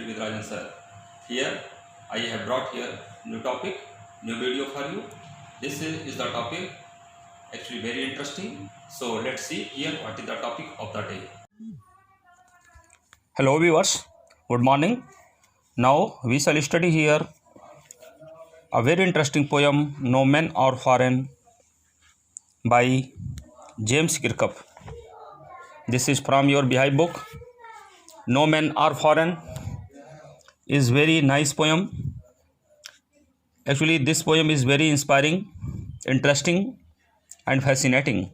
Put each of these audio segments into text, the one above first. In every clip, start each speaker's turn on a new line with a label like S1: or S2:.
S1: study with Rajan sir. Here I have brought here new topic, new video for you. This is the topic actually very interesting. So let's see here what is the topic of the day.
S2: Hello viewers, good morning. Now we shall study here a very interesting poem, No Men Are Foreign, by James Kirkup. This is from your Beehive book. No Men Are Foreign is very nice poem. Actually, this poem is very inspiring, interesting and fascinating.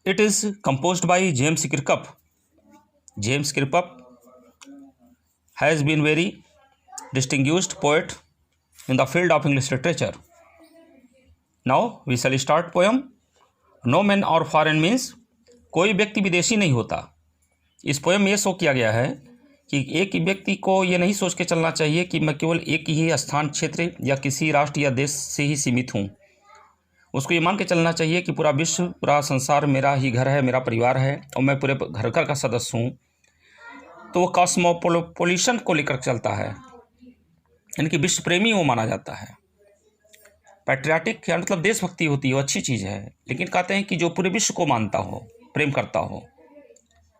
S2: It is composed by James Kirkup. James Kirkup has been very distinguished poet in the field of English literature. Now we shall start poem. No men are foreign means कोई व्यक्ति विदेशी नहीं होता. इस poem में ये show किया गया है कि एक व्यक्ति को ये नहीं सोच के चलना चाहिए कि मैं केवल एक ही स्थान, क्षेत्र या किसी राष्ट्र या देश से ही सीमित हूँ. उसको ये मान के चलना चाहिए कि पूरा विश्व, पूरा संसार मेरा ही घर है, मेरा परिवार है और मैं पूरे घर का सदस्य हूँ. तो वो कॉस्मोपोलिटन को लेकर चलता है, यानी कि विश्व प्रेमी वो माना जाता है. पैट्रियाटिक या मतलब देशभक्ति होती है, वो अच्छी चीज़ है, लेकिन कहते हैं कि जो पूरे विश्व को मानता हो, प्रेम करता हो.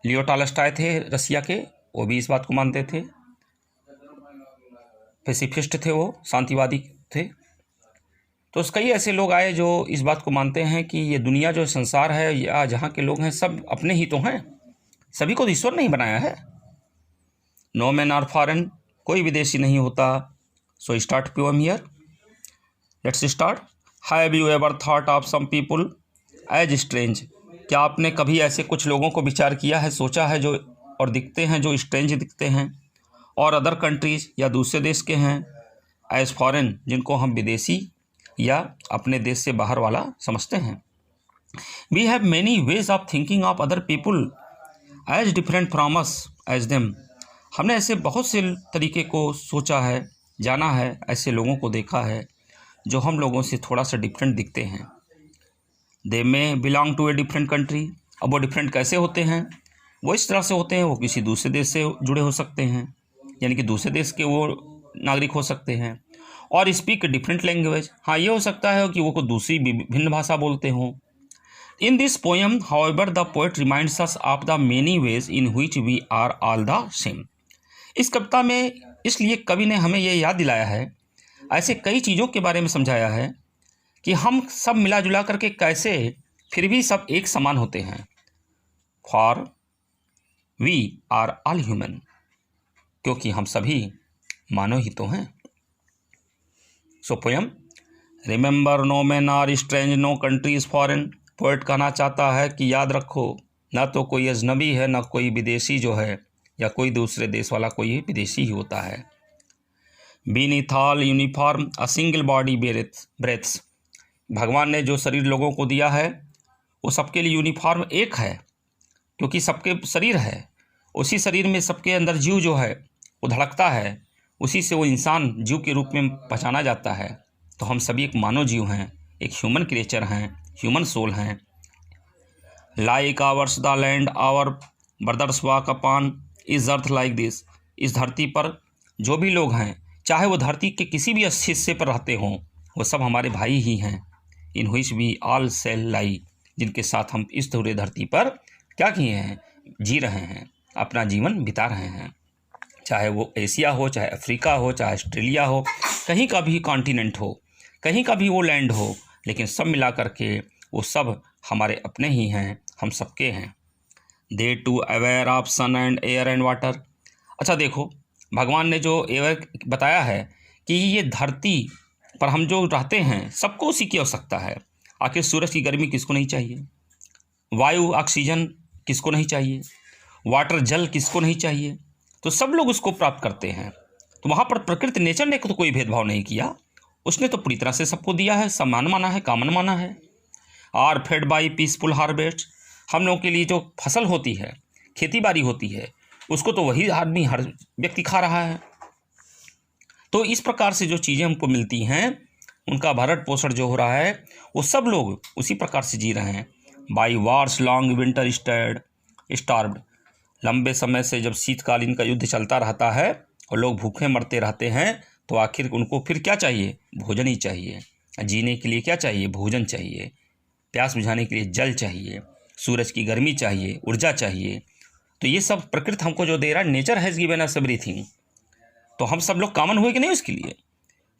S2: लियो टॉलस्टॉय थे रसिया के, वो भी इस बात को मानते थे. पैसिफिस्ट थे, वो शांतिवादी थे. तो कई ऐसे लोग आए जो इस बात को मानते हैं कि ये दुनिया जो संसार है या जहाँ के लोग हैं सब अपने ही तो हैं, सभी को ईश्वर नहीं बनाया है. नो मैन आर फॉरेन, कोई विदेशी नहीं होता. So start poem here. Let's start. Have you ever thought of some people as strange. क्या आपने कभी ऐसे कुछ लोगों को विचार किया है, सोचा है, जो और दिखते हैं, जो स्ट्रेंज दिखते हैं और अदर कंट्रीज या दूसरे देश के हैं, एज फॉरेन, जिनको हम विदेशी या अपने देश से बाहर वाला समझते हैं. We have many ways of thinking of other people as different from us as them. हमने ऐसे बहुत से तरीके को सोचा है, जाना है, ऐसे लोगों को देखा है जो हम लोगों से थोड़ा सा डिफरेंट दिखते हैं. They may belong to a different country. अब वो डिफरेंट कैसे होते हैं? वो इस तरह से होते हैं, वो किसी दूसरे देश से जुड़े हो सकते हैं, यानी कि दूसरे देश के वो नागरिक हो सकते हैं. और स्पीक डिफरेंट लैंग्वेज. हाँ, ये हो सकता है कि वो कोई दूसरी भिन्न भाषा बोलते हों. In this poem however the poet reminds us of the many ways in which we are all the same. इस कविता में इसलिए कवि ने हमें ये याद दिलाया है, ऐसे कई चीज़ों के बारे में समझाया है कि हम सब मिला जुला करके कैसे फिर भी सब एक समान होते हैं. For we are all human, क्योंकि हम सभी मानव ही तो हैं. So poem. Remember no man are strange, no country is foreign. Poet कहना चाहता है कि याद रखो, ना तो कोई अजनबी है, ना कोई विदेशी जो है, या कोई दूसरे देश वाला कोई विदेशी ही होता है. Beneath all uniform a single body breaths. भगवान ने जो शरीर लोगों को दिया है वो सबके लिए यूनिफॉर्म एक है, क्योंकि सबके शरीर है. उसी शरीर में सबके अंदर जीव जो है वो धड़कता है, उसी से वो इंसान जीव के रूप में पहचाना जाता है. तो हम सभी एक मानव जीव हैं, एक ह्यूमन क्रिएचर हैं, ह्यूमन सोल हैं. Like ours the land our brothers walk upon is earth like this. इस धरती पर जो भी लोग हैं, चाहे वो धरती के किसी भी हिस्से पर रहते हों, वो सब हमारे भाई ही हैं. इन व्हिच वी ऑल शैल लाई, जिनके साथ हम इस पूरे धरती पर क्या किए हैं, जी रहे हैं, अपना जीवन बिता रहे हैं. चाहे वो एशिया हो, चाहे अफ्रीका हो, चाहे ऑस्ट्रेलिया हो, कहीं का भी कॉन्टिनेंट हो, कहीं का भी वो लैंड हो, लेकिन सब मिला करके वो सब हमारे अपने ही हैं, हम सबके हैं. They too aware of sun and air and water. अच्छा देखो, भगवान ने जो एयर बताया है कि ये धरती पर हम जो रहते हैं सबको उसी की आवश्यकता है. आखिर सूरज की गर्मी किसको नहीं चाहिए, वायु ऑक्सीजन किसको नहीं चाहिए, वाटर जल किसको नहीं चाहिए. तो सब लोग उसको प्राप्त करते हैं. तो वहाँ पर प्रकृति, नेचर ने तो कोई भेदभाव नहीं किया, उसने तो पूरी तरह से सबको दिया है, समान माना है, कॉमन माना है. Are fed by peaceful harvest. हम लोगों के लिए जो फसल होती है, खेती बाड़ी होती है, उसको तो वही आदमी, हर व्यक्ति खा रहा है. तो इस प्रकार से जो चीज़ें हमको मिलती हैं, उनका भरण पोषण जो हो रहा है, वो सब लोग उसी प्रकार से जी रहे हैं. By wars long winter starved. लंबे समय से जब शीतकालीन का युद्ध चलता रहता है और लोग भूखे मरते रहते हैं, तो आखिर उनको फिर क्या चाहिए? भोजन ही चाहिए। जीने के लिए क्या चाहिए? भोजन चाहिए। प्यास बुझाने के लिए जल चाहिए, सूरज की गर्मी चाहिए, ऊर्जा चाहिए। तो ये सब प्रकृति हमको जो दे रहा है, nature has given us everything. तो हम सब लोग कॉमन हुए कि नहीं उसके लिए?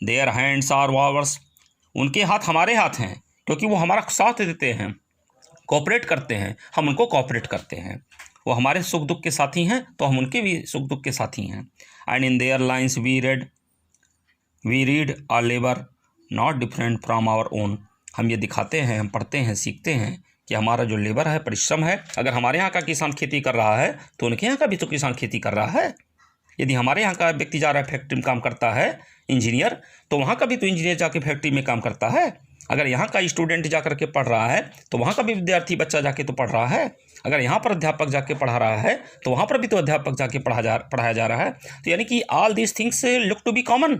S2: देयर हैंड्स आर आवर्स, उनके हाथ हमारे हाथ हैं, क्योंकि वो हमारा साथ देते हैं, कोऑपरेट करते हैं, हम उनको कोऑपरेट करते हैं। वो हमारे सुख दुख के साथी हैं, तो हम उनके भी सुख दुख के साथी हैं। And in their lines we read our labour not different from our own. हम ये दिखाते हैं, हम पढ़ते हैं, सीखते हैं कि हमारा जो लेबर है, परिश्रम है, अगर हमारे यहाँ का किसान खेती कर रहा है तो उनके यहाँ का भी तो किसान खेती कर रहा है। यदि हमारे यहाँ का व्यक्ति जा रहा है फैक्ट्री में काम करता है, इंजीनियर, तो वहाँ का भी तो इंजीनियर जाके फैक्ट्री में काम करता है। अगर यहाँ का स्टूडेंट जा करके पढ़ रहा है तो वहाँ का भी विद्यार्थी बच्चा जाके तो पढ़ रहा है। अगर यहाँ पर अध्यापक जाके पढ़ा रहा है तो वहाँ पर भी तो अध्यापक जाके पढ़ाया जा रहा है। तो यानी कि all these things look to be common.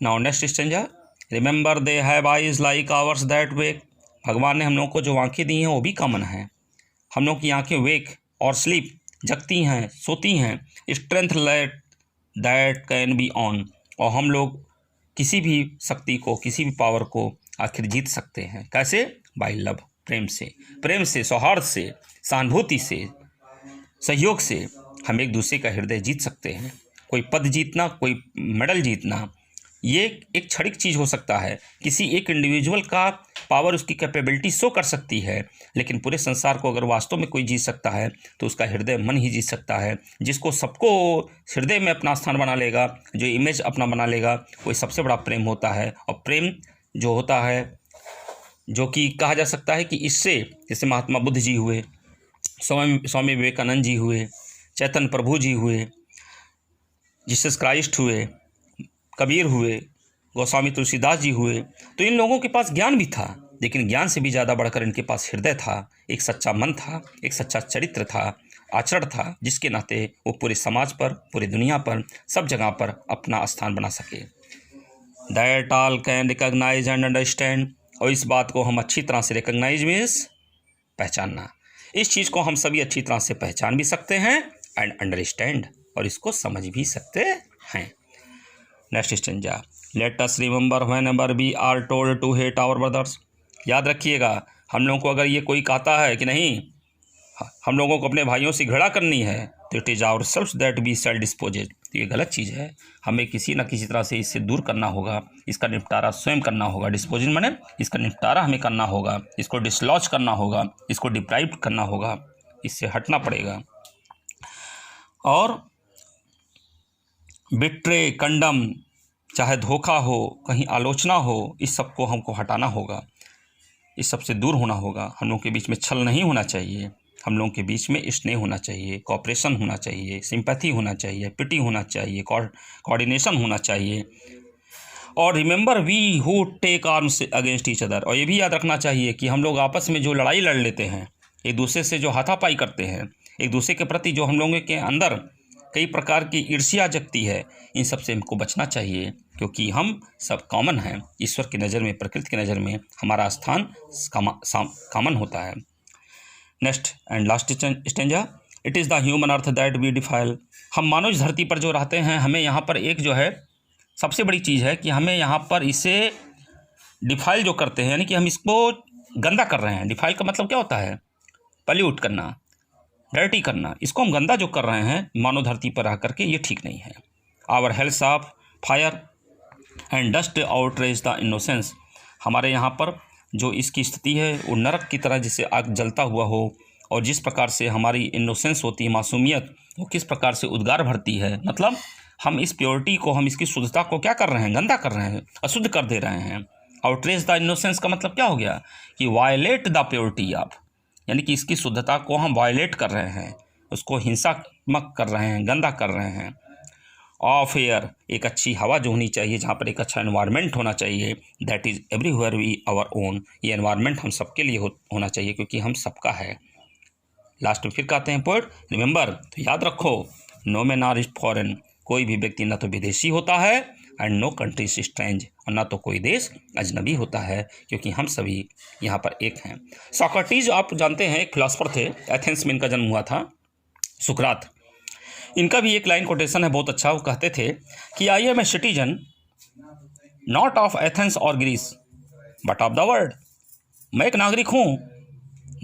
S2: Now next stanza, remember they have eyes like ours that wake. भगवान ने हम लोगों को जो आँखें दी हैं वो भी कॉमन हैं। हम लोग की आँखें वेक और स्लीप, जगती हैं, सोती हैं। Strength let that can be on, और हम लोग किसी भी शक्ति को, किसी भी पावर को आखिर जीत सकते हैं। कैसे? बाय लव, प्रेम से, सौहार्द से, सहानुभूति से, सहयोग से हम एक दूसरे का हृदय जीत सकते हैं। कोई पद जीतना, कोई मेडल जीतना, ये एक क्षणिक चीज़ हो सकता है। किसी एक इंडिविजुअल का पावर, उसकी कैपेबिलिटी शो कर सकती है, लेकिन पूरे संसार को अगर वास्तव में कोई जीत सकता है तो उसका हृदय मन ही जीत सकता है। जिसको सबको हृदय में अपना स्थान बना लेगा, जो इमेज अपना बना लेगा, वही सबसे बड़ा प्रेम होता है। और प्रेम जो होता है, जो कि कहा जा सकता है कि इससे, जैसे महात्मा बुद्ध जी हुए, स्वामी विवेकानंद जी हुए, चैतन्य प्रभु जी हुए, जीसस क्राइस्ट हुए, कबीर हुए, गोस्वामी तुलसीदास जी हुए, तो इन लोगों के पास ज्ञान भी था, लेकिन ज्ञान से भी ज़्यादा बढ़कर इनके पास हृदय था, एक सच्चा मन था, एक सच्चा चरित्र था, आचरण था, जिसके नाते वो पूरे समाज पर, पूरी दुनिया पर, सब जगह पर अपना स्थान बना सके। That all can recognise and understand, और इस बात को हम अच्छी तरह से रिकॉग्नाइज मीन्स पहचानना। इस चीज़ को हम सभी अच्छी तरह से पहचान भी सकते हैं एंड अंडरस्टैंड, और इसको समझ भी सकते हैं। Next stanza, let us remember whenever we are told to hate our brothers. याद रखिएगा, हम लोगों को अगर ये कोई कहता है कि नहीं, हम लोगों को अपने भाइयों से घृणा करनी है, तो it is our self that we shall dispose it. तो ये गलत चीज़ है, हमें किसी न किसी तरह से इससे दूर करना होगा, इसका निपटारा स्वयं करना होगा। डिस्पोजिंग माने इसका निपटारा हमें करना होगा, इसको डिसलॉज करना होगा, इसको डिप्राइव करना होगा, इससे हटना पड़ेगा। और बिट्रे, कंडम, चाहे धोखा हो, कहीं आलोचना हो, इस सब को हमको हटाना होगा, इस सब से दूर होना होगा। हम लोगों के बीच में छल नहीं होना चाहिए, हम लोगों के बीच में स्नेह होना चाहिए, कोऑपरेशन होना चाहिए, सिंपैथी होना चाहिए, पिटी होना चाहिए, कोऑर्डिनेशन होना चाहिए। और remember we who take arms against each other, और ये भी याद रखना चाहिए कि हम लोग आपस में जो लड़ाई लड़ लेते हैं, एक दूसरे से जो हाथापाई करते हैं, एक दूसरे के प्रति जो हम लोगों के अंदर कई प्रकार की ईर्ष्या जगती है, इन सब से हमको बचना चाहिए, क्योंकि हम सब कॉमन हैं। ईश्वर की नज़र में, प्रकृति की नज़र में हमारा स्थान कॉमन होता है। Next and last stanza, it is the human earth that we defile. हम मानव धरती पर जो रहते हैं, हमें यहाँ पर एक जो है सबसे बड़ी चीज़ है कि हमें यहाँ पर इसे डिफाइल जो करते हैं, यानी कि हम इसको गंदा कर रहे हैं। डिफाइल का मतलब क्या होता है? पल्यूट करना, डर्टी करना। इसको हम गंदा जो कर रहे हैं मानव धरती पर रह करके, ये ठीक नहीं है। Our hells of fire and dust outrage the innocence. हमारे यहाँ पर जो इसकी स्थिति है वो नरक की तरह जैसे आग जलता हुआ हो, और जिस प्रकार से हमारी इनोसेंस होती है, मासूमियत, वो किस प्रकार से उद्गार भरती है। मतलब हम इस प्योरिटी को, हम इसकी शुद्धता को क्या कर रहे हैं? गंदा कर रहे हैं, अशुद्ध कर दे रहे हैं। आउटरेज द इनोसेंस का मतलब क्या हो गया कि वायलेट द प्योरिटी ऑफ, यानी कि इसकी शुद्धता को हम वायलेट कर रहे हैं, उसको हिंसात्मक कर रहे हैं, गंदा कर रहे हैं। ऑफ एयर, एक अच्छी हवा जो होनी चाहिए, जहाँ पर एक अच्छा एनवायरनमेंट होना चाहिए, that is everywhere we our own. ये एनवायरनमेंट हम सबके लिए होना चाहिए, क्योंकि हम सबका है। लास्ट में फिर कहते हैं पोएट, रिमेंबर, तो याद रखो, no man are is foreign. कोई भी व्यक्ति न तो विदेशी होता है and no country is strange, और ना तो कोई देश अजनबी होता है, क्योंकि हम सभी यहाँ पर एक हैं। सोक्रेटिस आप जानते हैं एक फिलासफर थे, एथेंस में इनका जन्म हुआ था, सुकरात। इनका भी एक लाइन कोटेशन है बहुत अच्छा, वो कहते थे कि I am a citizen not of Athens और Greece but of the world. मैं एक नागरिक हूँ,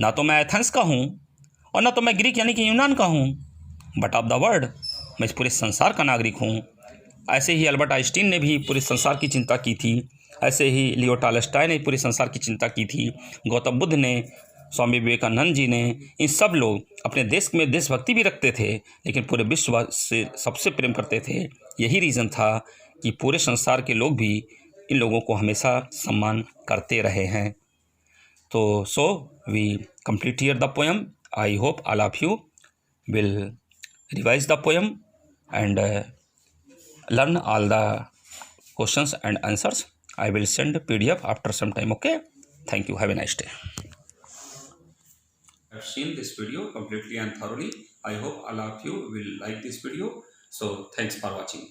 S2: ना तो मैं एथेंस का हूँ और ना तो मैं ग्रीक यानी कि यूनान का हूँ, बट ऑफ द वर्ल्ड, मैं इस पूरे संसार का नागरिक हूँ। ऐसे ही अल्बर्ट आइंस्टीन ने भी पूरे संसार की चिंता की थी, ऐसे ही लियो टॉलस्टॉय ने पूरे संसार की चिंता की थी, गौतम बुद्ध ने, स्वामी विवेकानंद जी ने, इन सब लोग अपने देश में देशभक्ति भी रखते थे, लेकिन पूरे विश्व से सबसे प्रेम करते थे। यही रीज़न था कि पूरे संसार के लोग भी इन लोगों को हमेशा सम्मान करते रहे हैं। तो so we complete here the poem. I hope all of you will revise the poem and learn all the questions and answers. I will send PDF after some time. Okay, thank you, have a nice day.
S1: I've seen this video completely and thoroughly. I hope all of you will like this video. So thanks for watching.